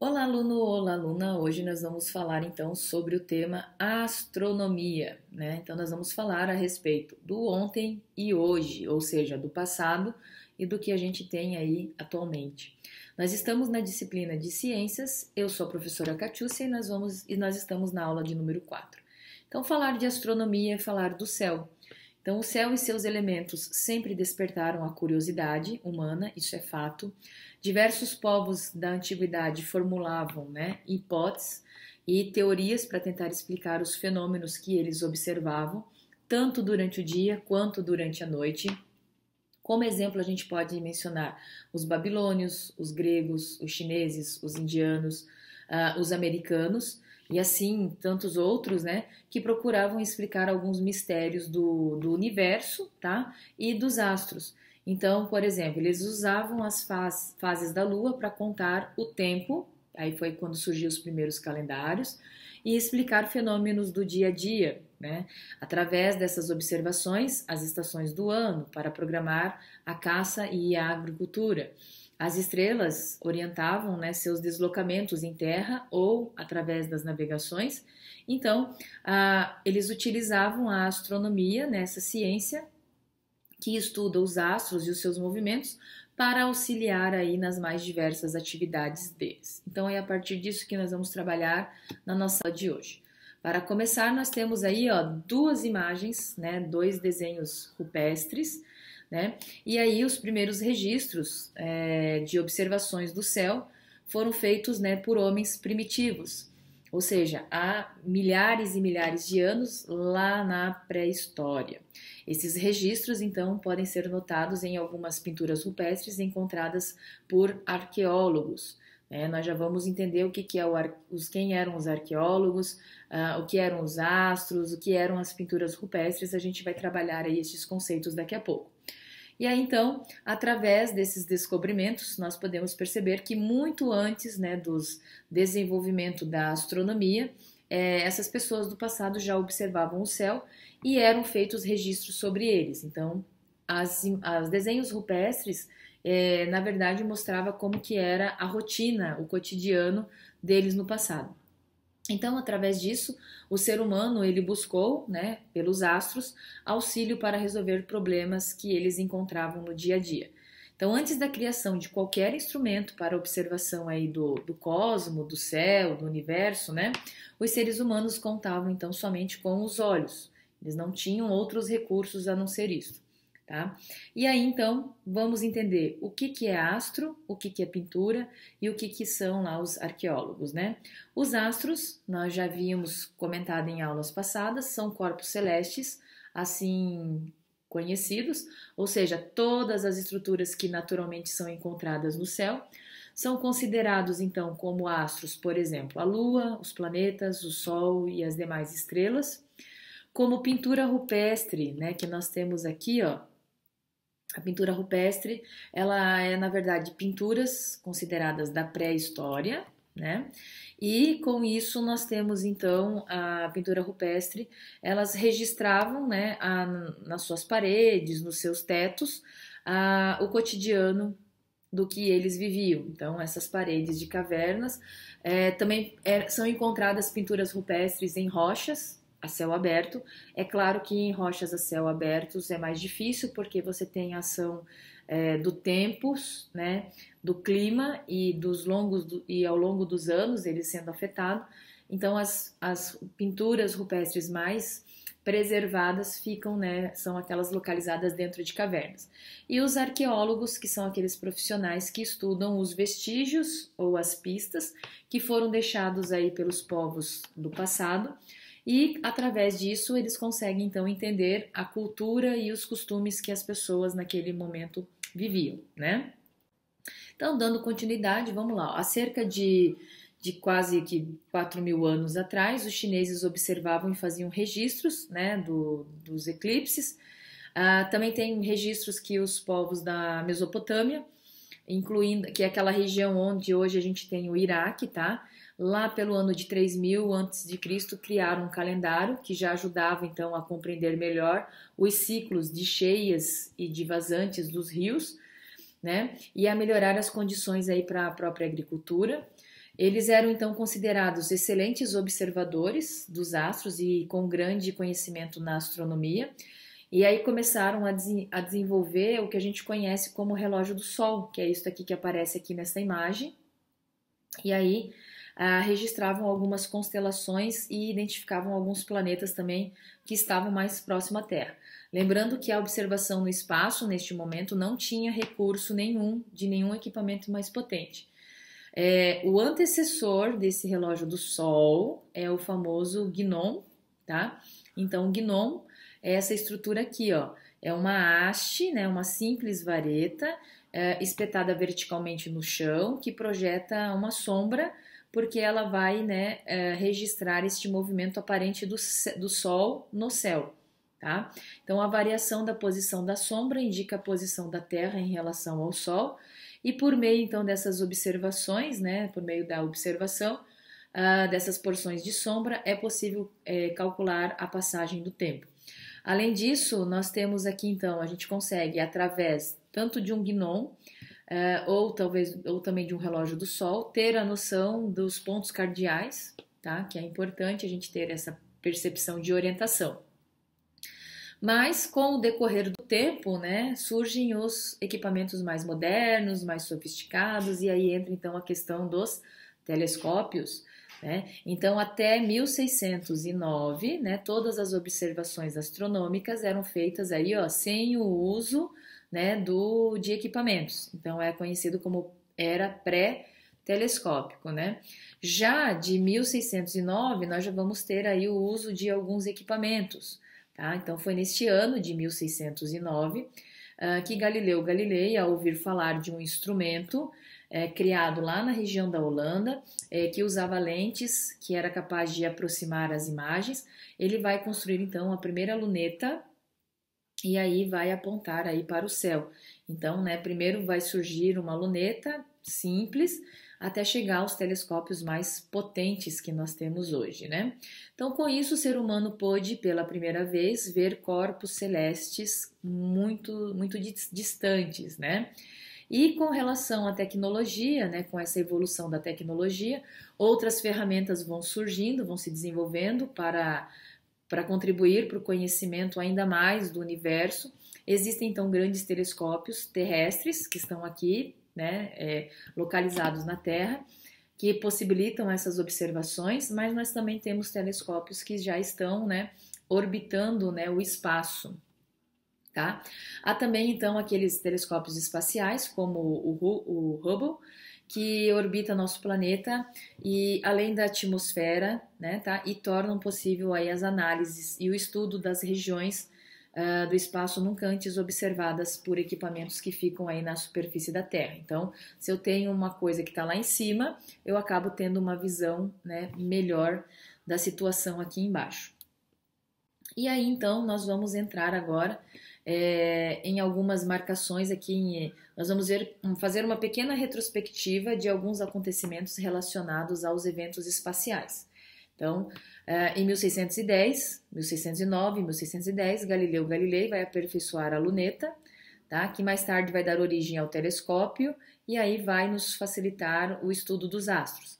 Olá, aluno, olá, aluna. Hoje nós vamos falar então sobre o tema astronomia, né? Então nós vamos falar a respeito do ontem e hoje, ou seja, do passado e do que a gente tem aí atualmente. Nós estamos na disciplina de ciências. Eu sou a professora Catiúcia e nós estamos na aula de número 4. Então falar de astronomia é falar do céu. Então o céu e seus elementos sempre despertaram a curiosidade humana, isso é fato. Diversos povos da antiguidade formulavam, hipóteses e teorias para tentar explicar os fenômenos que eles observavam, tanto durante o dia quanto durante a noite. Como exemplo, a gente pode mencionar os babilônios, os gregos, os chineses, os indianos, os americanos e assim tantos outros, né, que procuravam explicar alguns mistérios do universo, tá, e dos astros. Então, por exemplo, eles usavam as fases da Lua para contar o tempo, aí foi quando surgiu os primeiros calendários, e explicar fenômenos do dia a dia, né? Através dessas observações, as estações do ano, para programar a caça e a agricultura. As estrelas orientavam, né, seus deslocamentos em terra ou através das navegações. Então, eles utilizavam a astronomia, nessa ciência, que estuda os astros e os seus movimentos para auxiliar aí nas mais diversas atividades deles. Então é a partir disso que nós vamos trabalhar na nossa aula de hoje. Para começar, nós temos aí duas imagens, né, dois desenhos rupestres, né, e aí os primeiros registros de observações do céu foram feitos, né, por homens primitivos, ou seja, há milhares e milhares de anos lá na pré-história. Esses registros, então, podem ser notados em algumas pinturas rupestres encontradas por arqueólogos. Nós já vamos entender o que é quem eram os arqueólogos, o que eram os astros, o que eram as pinturas rupestres. A gente vai trabalhar aí esses conceitos daqui a pouco. E aí, então, através desses descobrimentos, nós podemos perceber que muito antes, né, dos desenvolvimento da astronomia, essas pessoas do passado já observavam o céu e eram feitos registros sobre eles. Então, os desenhos rupestres, na verdade, mostrava como que era a rotina, o cotidiano deles no passado. Então, através disso, o ser humano ele buscou, né, pelos astros, auxílio para resolver problemas que eles encontravam no dia a dia. Então, antes da criação de qualquer instrumento para observação aí do cosmo, do céu, do universo, né, os seres humanos contavam então somente com os olhos. Eles não tinham outros recursos a não ser isso. Tá? E aí então vamos entender o que é astro, o que é pintura e o que são lá os arqueólogos, né? Os astros, nós já havíamos comentado em aulas passadas, são corpos celestes, assim conhecidos, ou seja, todas as estruturas que naturalmente são encontradas no céu, são considerados então como astros, por exemplo, a Lua, os planetas, o Sol e as demais estrelas. Como pintura rupestre, né, que nós temos aqui, a pintura rupestre, ela é, na verdade, pinturas consideradas da pré-história, né? E com isso nós temos, então, a pintura rupestre, elas registravam, né, nas suas paredes, nos seus tetos, o cotidiano do que eles viviam. Então, essas paredes de cavernas também são encontradas pinturas rupestres em rochas, a céu aberto. É claro que em rochas a céu aberto é mais difícil porque você tem a ação do tempo, né, do clima e ao longo dos anos ele sendo afetado. Então as pinturas rupestres mais preservadas ficam, né, são aquelas localizadas dentro de cavernas. E os arqueólogos, que são aqueles profissionais que estudam os vestígios ou as pistas que foram deixados aí pelos povos do passado. E através disso eles conseguem então entender a cultura e os costumes que as pessoas naquele momento viviam, né? Então, dando continuidade, vamos lá. Há cerca de quase que 4.000 anos atrás, os chineses observavam e faziam registros, né, dos eclipses. Também tem registros que os povos da Mesopotâmia, incluindo que é aquela região onde hoje a gente tem o Iraque, tá? Lá pelo ano de 3000 a.C., criaram um calendário que já ajudava então a compreender melhor os ciclos de cheias e de vazantes dos rios, né? E a melhorar as condições aí para a própria agricultura. Eles eram então considerados excelentes observadores dos astros e com grande conhecimento na astronomia. E aí começaram a desenvolver o que a gente conhece como relógio do Sol, que é isso aqui que aparece aqui nessa imagem. E aí registravam algumas constelações e identificavam alguns planetas também que estavam mais próximo à Terra. Lembrando que a observação no espaço, neste momento, não tinha recurso nenhum de nenhum equipamento mais potente. O antecessor desse relógio do Sol é o famoso GNOM, tá? Então, o GNOM é essa estrutura aqui, ó. É uma haste, né, uma simples vareta espetada verticalmente no chão que projeta uma sombra porque ela vai, né, registrar este movimento aparente do Sol no céu. Tá? Então, a variação da posição da sombra indica a posição da Terra em relação ao Sol, e por meio então dessas observações, né, por meio da observação dessas porções de sombra, é possível calcular a passagem do tempo. Além disso, nós temos aqui então, a gente consegue através tanto de um GNOM ou também de um relógio do Sol, ter a noção dos pontos cardeais, tá? Que é importante a gente ter essa percepção de orientação. Mas com o decorrer do tempo, né, surgem os equipamentos mais modernos, mais sofisticados, e aí entra então a questão dos telescópios, né? Então até 1609, né, todas as observações astronômicas eram feitas aí, ó, sem o uso, né, de equipamentos. Então é conhecido como era pré-telescópico, né? Já de 1609 nós já vamos ter aí o uso de alguns equipamentos. Tá? Então foi neste ano de 1609 que Galileu Galilei, ao ouvir falar de um instrumento criado lá na região da Holanda, que usava lentes, que era capaz de aproximar as imagens, ele vai construir então a primeira luneta e aí vai apontar aí para o céu. Então, né, primeiro vai surgir uma luneta simples, até chegar aos telescópios mais potentes que nós temos hoje, né? Então, com isso, o ser humano pôde, pela primeira vez, ver corpos celestes muito, muito distantes, né? E com relação à tecnologia, né, com essa evolução da tecnologia, outras ferramentas vão surgindo, vão se desenvolvendo para contribuir para o conhecimento ainda mais do universo. Existem, então, grandes telescópios terrestres que estão aqui, né, localizados na Terra, que possibilitam essas observações, mas nós também temos telescópios que já estão, né, orbitando, né, o espaço. Tá? Há também, então, aqueles telescópios espaciais, como o Hubble, que orbita nosso planeta e além da atmosfera, né, tá? E tornam possível aí as análises e o estudo das regiões do espaço nunca antes observadas por equipamentos que ficam aí na superfície da Terra. Então, se eu tenho uma coisa que está lá em cima, eu acabo tendo uma visão, né, melhor da situação aqui embaixo. E aí, então, nós vamos entrar agora em algumas marcações aqui. Nós vamos fazer uma pequena retrospectiva de alguns acontecimentos relacionados aos eventos espaciais. Então, em 1610, 1609, 1610, Galileu Galilei vai aperfeiçoar a luneta, tá? Que mais tarde vai dar origem ao telescópio e aí vai nos facilitar o estudo dos astros.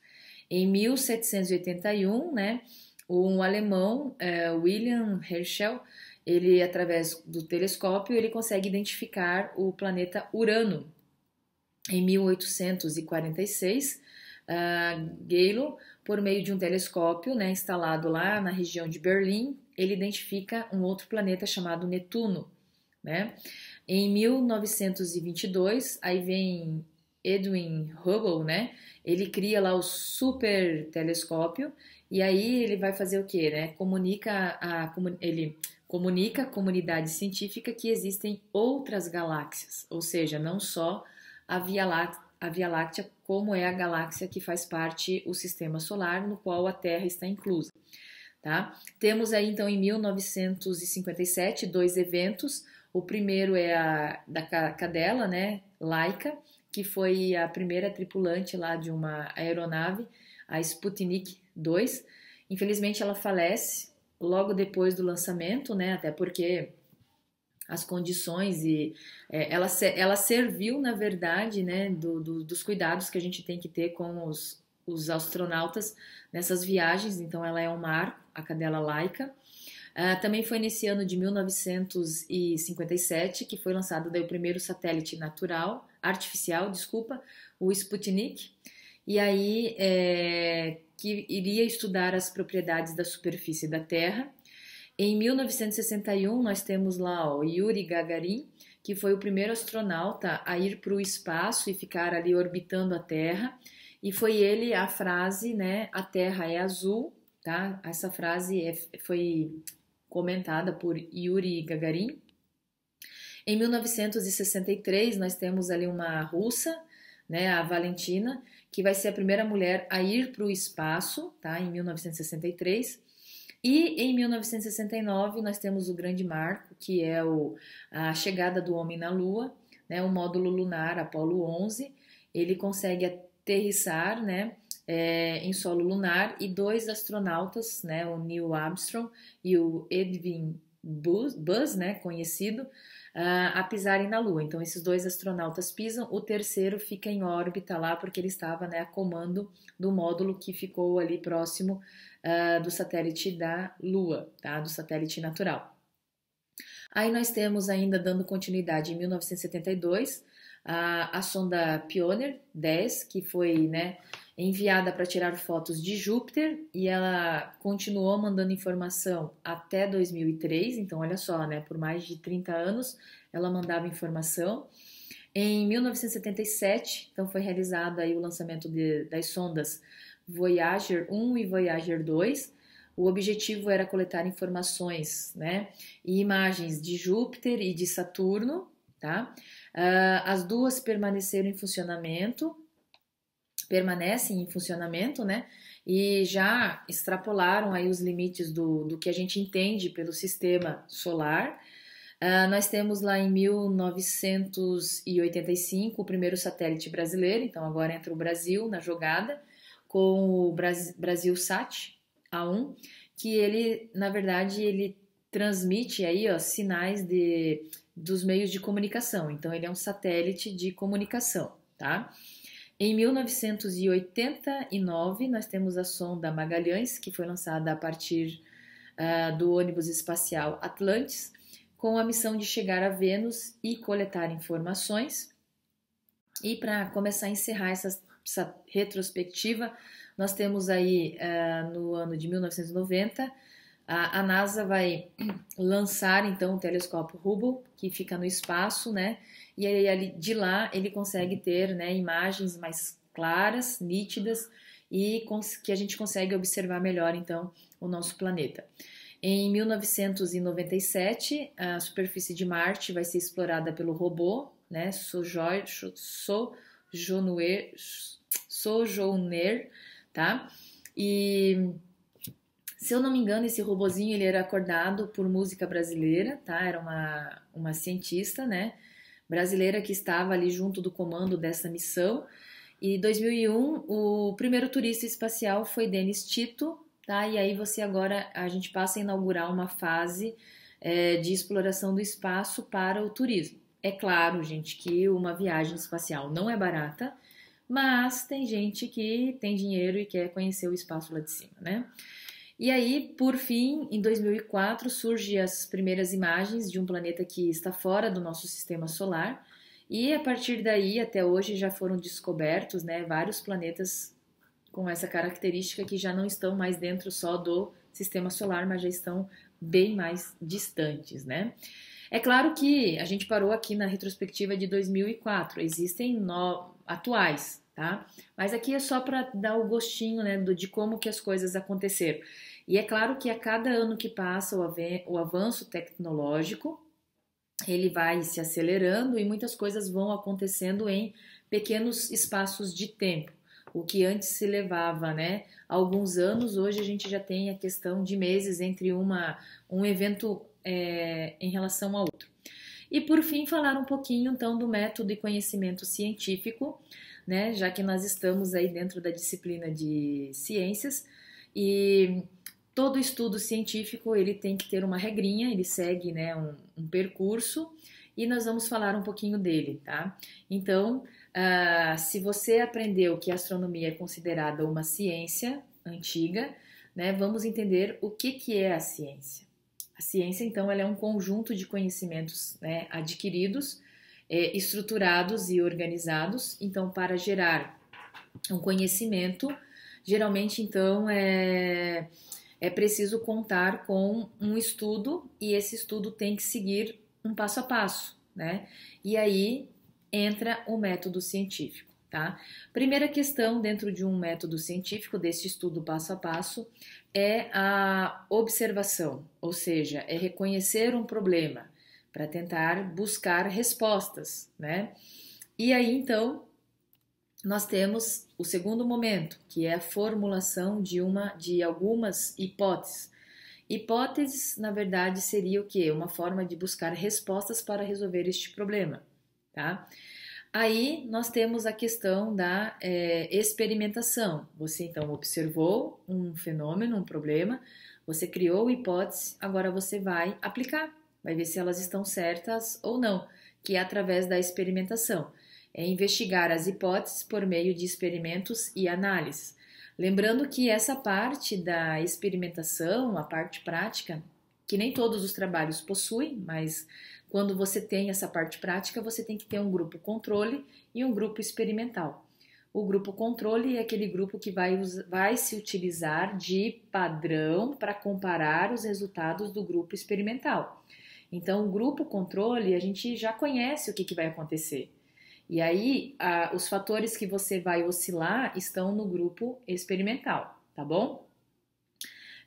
Em 1781, né, um alemão, William Herschel, ele, através do telescópio, ele consegue identificar o planeta Urano. Em 1846, Galo, por meio de um telescópio, né, instalado lá na região de Berlim, ele identifica um outro planeta chamado Netuno, né? Em 1922, aí vem Edwin Hubble, né? Ele cria lá o super telescópio e aí ele vai fazer o quê, né? Ele comunica à comunidade científica que existem outras galáxias, ou seja, não só a Via Láctea, como é a galáxia que faz parte do Sistema Solar, no qual a Terra está inclusa. Tá? Temos aí então em 1957 dois eventos. O primeiro é a da cadela, né, Laika, que foi a primeira tripulante lá de uma aeronave, a Sputnik 2. Infelizmente ela falece logo depois do lançamento, né, até porque as condições e ela serviu, na verdade, né, dos cuidados que a gente tem que ter com os os astronautas nessas viagens, então ela é um marco, a cadela Laika. Também foi nesse ano de 1957 que foi lançado daí o primeiro satélite artificial, o Sputnik, e aí que iria estudar as propriedades da superfície da Terra. Em 1961 nós temos lá o Yuri Gagarin, que foi o primeiro astronauta a ir para o espaço e ficar ali orbitando a Terra, e foi ele a frase, né, a Terra é azul, tá? Essa frase foi comentada por Yuri Gagarin. Em 1963 nós temos ali uma russa, né, a Valentina, que vai ser a primeira mulher a ir para o espaço, tá? Em 1963. E em 1969 nós temos o grande marco, que é a chegada do homem na Lua, né, o módulo lunar Apollo 11. Ele consegue aterrissar, né, em solo lunar, e 2 astronautas, né, o Neil Armstrong e o Edwin Buzz, né, conhecido, a pisarem na Lua. Então esses 2 astronautas pisam, o terceiro fica em órbita lá porque ele estava, né, a comando do módulo que ficou ali próximo do satélite da Lua, tá? Do satélite natural. Aí nós temos ainda, dando continuidade, em 1972, a sonda Pioneer 10, que foi, né, enviada para tirar fotos de Júpiter, e ela continuou mandando informação até 2003, então olha só, né, por mais de 30 anos ela mandava informação. Em 1977, então foi realizado aí o lançamento das sondas Voyager 1 e Voyager 2. O objetivo era coletar informações, né, e imagens de Júpiter e de Saturno, tá? As duas permanecem em funcionamento, né? E já extrapolaram aí os limites do que a gente entende pelo sistema solar. Nós temos lá em 1985 o primeiro satélite brasileiro, então agora entra o Brasil na jogada, com o Brasilsat A1, que ele, na verdade, ele transmite aí, ó, sinais dos meios de comunicação. Então ele é um satélite de comunicação, tá? Em 1989 nós temos a sonda Magalhães, que foi lançada a partir do ônibus espacial Atlantis, com a missão de chegar a Vênus e coletar informações. E para começar a encerrar essa retrospectiva, nós temos aí no ano de 1990, a NASA vai lançar então o telescópio Hubble, que fica no espaço, né? E aí de lá ele consegue ter, né, imagens mais claras, nítidas, e que a gente consegue observar melhor então o nosso planeta. Em 1997, a superfície de Marte vai ser explorada pelo robô, né, Sojourner, tá? E se eu não me engano, esse robozinho ele era acordado por música brasileira, tá? Era uma cientista, né, brasileira que estava ali junto do comando dessa missão. E em 2001, o primeiro turista espacial foi Denis Tito, tá? E aí a gente passa a inaugurar uma fase de exploração do espaço para o turismo. É claro, gente, que uma viagem espacial não é barata, mas tem gente que tem dinheiro e quer conhecer o espaço lá de cima, né? E aí, por fim, em 2004, surgem as primeiras imagens de um planeta que está fora do nosso sistema solar, e a partir daí, até hoje, já foram descobertos, né, vários planetas com essa característica que já não estão mais dentro só do sistema solar, mas já estão bem mais distantes, né? É claro que a gente parou aqui na retrospectiva de 2004, existem atuais, tá? Mas aqui é só para dar o gostinho, né, de como que as coisas aconteceram. E é claro que a cada ano que passa o avanço tecnológico, ele vai se acelerando e muitas coisas vão acontecendo em pequenos espaços de tempo. O que antes se levava, né, alguns anos, hoje a gente já tem a questão de meses entre um evento em relação ao outro. E por fim, falar um pouquinho então do método e conhecimento científico, né, já que nós estamos aí dentro da disciplina de ciências, e todo estudo científico ele tem que ter uma regrinha, ele segue, né, um percurso, e nós vamos falar um pouquinho dele, tá? Então, Se você aprendeu que a astronomia é considerada uma ciência antiga, né, vamos entender o que é a ciência. A ciência, então, ela é um conjunto de conhecimentos, né, adquiridos, estruturados e organizados, então, para gerar um conhecimento, geralmente, então, é preciso contar com um estudo e esse estudo tem que seguir um passo a passo, né? E aí entra o método científico, tá? Primeira questão dentro de um método científico, desse estudo passo a passo, é a observação, ou seja, é reconhecer um problema para tentar buscar respostas, né? E aí, então, nós temos o segundo momento, que é a formulação de algumas hipóteses. Hipóteses, na verdade, seria o quê? Uma forma de buscar respostas para resolver este problema, tá? Aí nós temos a questão da experimentação. Você então observou um fenômeno, um problema, você criou hipótese, agora você vai aplicar, vai ver se elas estão certas ou não, que é através da experimentação. É investigar as hipóteses por meio de experimentos e análises. Lembrando que essa parte da experimentação, a parte prática, que nem todos os trabalhos possuem, mas quando você tem essa parte prática, você tem que ter um grupo controle e um grupo experimental. O grupo controle é aquele grupo que vai se utilizar de padrão para comparar os resultados do grupo experimental. Então, o grupo controle, a gente já conhece o que vai acontecer. E aí, os fatores que você vai oscilar estão no grupo experimental, tá bom?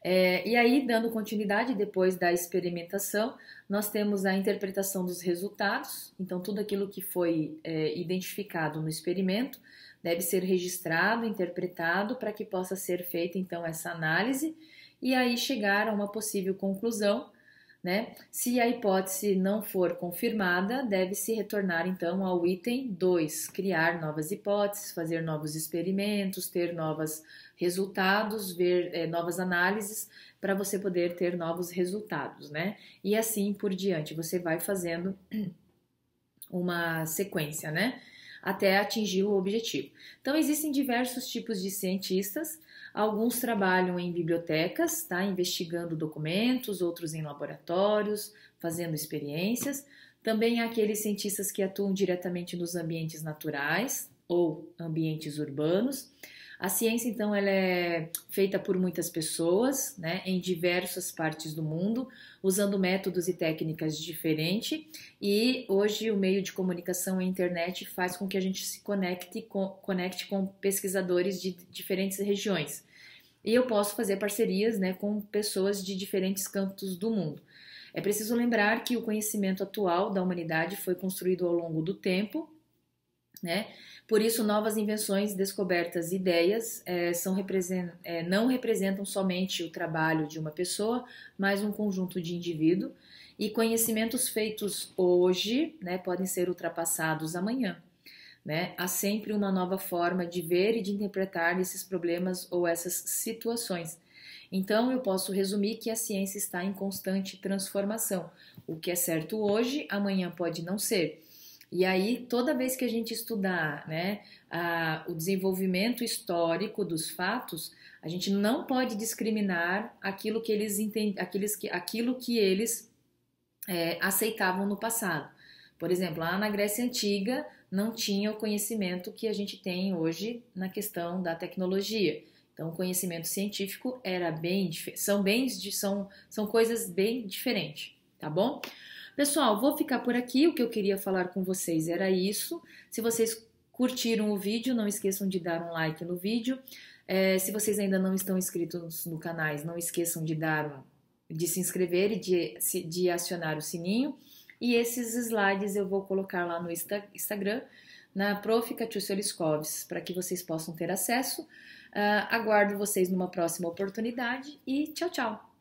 E aí, dando continuidade, depois da experimentação, nós temos a interpretação dos resultados. Então, tudo aquilo que foi identificado no experimento deve ser registrado, interpretado, para que possa ser feita, então, essa análise e aí chegar a uma possível conclusão, né? Se a hipótese não for confirmada, deve-se retornar então ao item 2, criar novas hipóteses, fazer novos experimentos, ter novos resultados, ver novas análises para você poder ter novos resultados, né? E assim por diante, você vai fazendo uma sequência, né? Até atingir o objetivo. Então, existem diversos tipos de cientistas. Alguns trabalham em bibliotecas, tá? Investigando documentos, outros em laboratórios, fazendo experiências. Também há aqueles cientistas que atuam diretamente nos ambientes naturais ou ambientes urbanos. A ciência, então, ela é feita por muitas pessoas, né, em diversas partes do mundo, usando métodos e técnicas diferentes. E hoje o meio de comunicação, a internet, faz com que a gente se conecte com pesquisadores de diferentes regiões. E eu posso fazer parcerias, né, com pessoas de diferentes cantos do mundo. É preciso lembrar que o conhecimento atual da humanidade foi construído ao longo do tempo, né? Por isso, novas invenções, descobertas, ideias não representam somente o trabalho de uma pessoa, mas um conjunto de indivíduos. E conhecimentos feitos hoje, né, podem ser ultrapassados amanhã, né? Há sempre uma nova forma de ver e de interpretar esses problemas ou essas situações. Então, eu posso resumir que a ciência está em constante transformação. O que é certo hoje, amanhã pode não ser. E aí, toda vez que a gente estudar, né, o desenvolvimento histórico dos fatos, a gente não pode discriminar aquilo que eles aceitavam no passado. Por exemplo, lá na Grécia Antiga não tinha o conhecimento que a gente tem hoje na questão da tecnologia. Então, o conhecimento científico era são coisas bem diferentes, tá bom? Pessoal, vou ficar por aqui. O que eu queria falar com vocês era isso. Se vocês curtiram o vídeo, não esqueçam de dar um like no vídeo. Se vocês ainda não estão inscritos no canal, não esqueçam de se inscrever e de acionar o sininho. E esses slides eu vou colocar lá no Instagram, na Prof. Katiúcia Liscoves, para que vocês possam ter acesso. Aguardo vocês numa próxima oportunidade e tchau, tchau!